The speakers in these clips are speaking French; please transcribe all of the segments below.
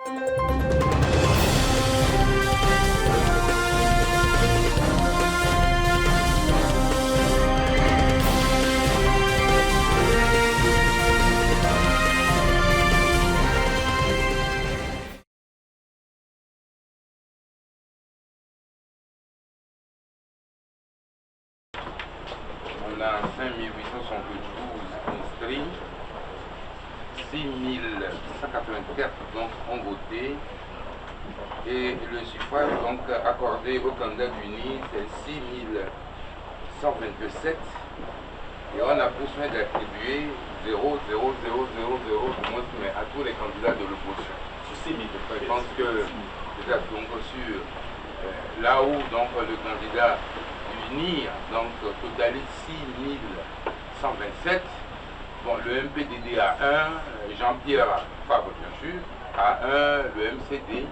On a 5872 inscrits, 6184 donc ont voté et le suffrage donc accordé au candidat d'UNI c'est 6127 et on a pris soin d'attribuer 0,0000 mais à tous les candidats de l'opposition. Je pense que déjà donc sur là où donc le candidat unir donc totalise 6127. Bon, le MPDD a 1, Jean-Pierre Fabre bien sûr, a 1, le MCD.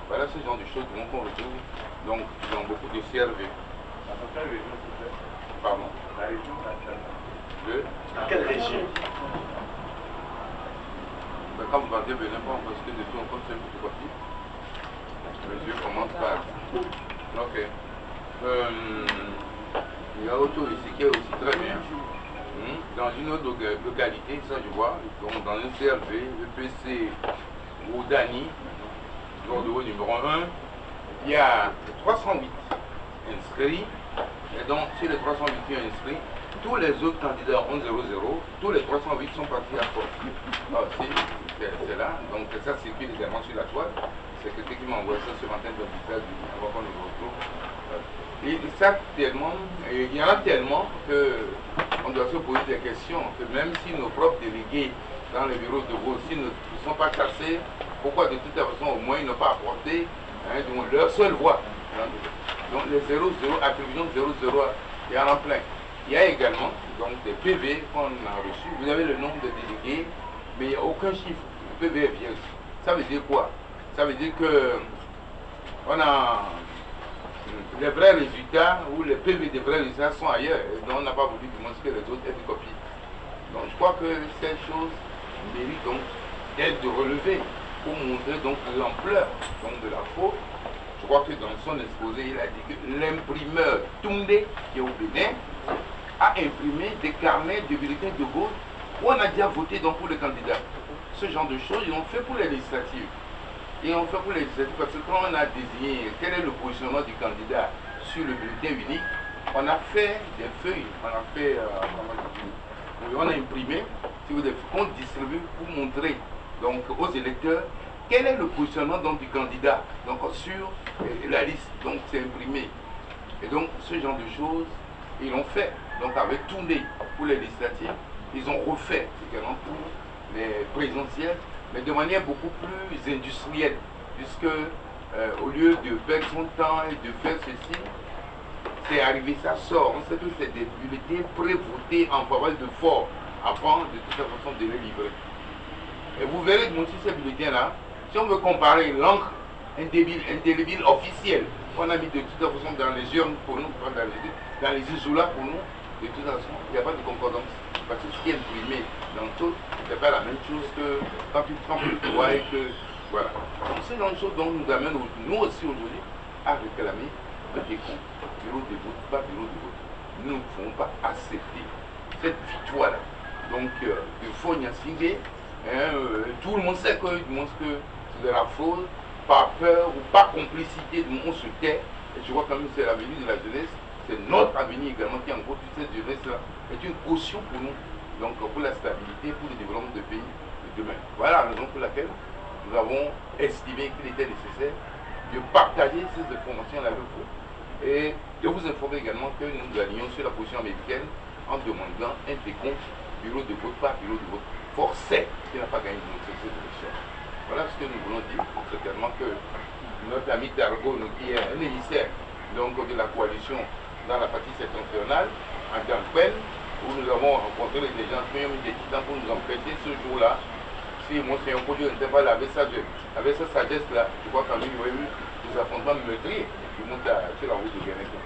Voilà ce genre de choses qu'on retrouve donc dans beaucoup de CRV. Dans quelle région s'il vous plaît? Pardon? La région actuellement. Dans quelle région? Ben, quand vous partez, venez pas parce que de tout encore c'est une photocopie. Monsieur commence par. Ok. Il y a autre ici qui est aussi très bien. Dans une autre localité, ça je vois, donc dans un CRV, le PC Oudani, Bordeaux numéro 1, il y a 308 inscrits. Et donc, sur les 308 qui ont inscrit, tous les autres candidats ont 0,0, tous les 308 sont partis à Port. C'est là, donc ça circule également sur la toile. C'est quelqu'un qui m'a envoyé ça ce matin dans l'hôpital, avant qu'on le retrouve. Et ça tellement, il y en a tellement qu'on doit se poser des questions, que même si nos propres délégués dans les bureaux de vote, s'ils ne sont pas classés, pourquoi de toute façon au moins ils n'ont pas apporté leur seule voix. Donc les 0,0, attribution 0,0, il y en a plein. Il y a également donc, des PV qu'on a reçus. Vous avez le nombre de délégués, mais il n'y a aucun chiffre. Le PV est vierge. Ça veut dire quoi? Ça veut dire que on a les vrais résultats ou les PV des vrais résultats sont ailleurs. Et donc on n'a pas voulu démontrer que les autres aient des copies. Donc je crois que cette chose mérite donc d'être relevée pour montrer donc l'ampleur de la faute. Je crois que dans son exposé, il a dit que l'imprimeur Toundé, qui est au Bénin, a imprimé des carnets de bulletins de vote où on a déjà voté donc pour les candidats. Ce genre de choses, ils ont fait pour les législatives. Et on fait pour les législatives parce que quand on a désigné quel est le positionnement du candidat sur le bulletin unique, on a fait des feuilles, on a imprimé, si vous voulez, qu'on distribue pour montrer donc, aux électeurs quel est le positionnement donc, du candidat donc, sur la liste. Donc c'est imprimé. Et donc ce genre de choses, ils l'ont fait. Donc avec Toundé pour les législatives, ils ont refait également pour les présidentielles, mais de manière beaucoup plus industrielle, puisque au lieu de perdre son temps et de faire ceci, c'est arrivé, ça sort. On sait que c'est des bulletins pré-votés en faveur de fort, avant de toute façon de les livrer. Et vous verrez que sur ces bulletins-là, si on veut comparer l'encre indélébile officielle qu'on a mis de toute façon dans les urnes pour nous, dans les isoulas pour nous, de toute façon, il n'y a pas de concordance. Parce que ce qui est imprimé dans tout, ce n'est pas la même chose que quand tu prends le droit et que. Voilà. Donc c'est une chose dont nous amène, nous aussi aujourd'hui, à réclamer un décompte, bureau de vote, pas bureau de vote. Nous ne pouvons pas accepter cette victoire-là. Donc, de Fogna Singé, tout le monde sait que c'est de la fraude, par peur ou par complicité, on se tait. Et je vois quand même que c'est l'avenir de la jeunesse, c'est notre avenir également qui en gros toute cette jeunesse-là est une caution pour nous, donc pour la stabilité, pour le développement du pays de demain. Voilà la raison pour laquelle nous avons estimé qu'il était nécessaire de partager ces informations avec vous et de vous informer également que nous nous alignons sur la position américaine en demandant un décompte bureau de vote par bureau de vote forcé qui n'a pas gagné notre élection. Voilà ce que nous voulons dire, c'est tellement que notre ami Dargo, qui est un émissaire donc, de la coalition dans la partie septentrionale, en Ganquel, où nous avons rencontré les gens qui ont mis des titans pour nous empêcher ce jour-là. Si Monsieur Nkodio n'était pas là avec sa sagesse-là, je crois qu'en lui, il y aurait eu des affrontements meurtriers qui montent sur la route de Guénéto.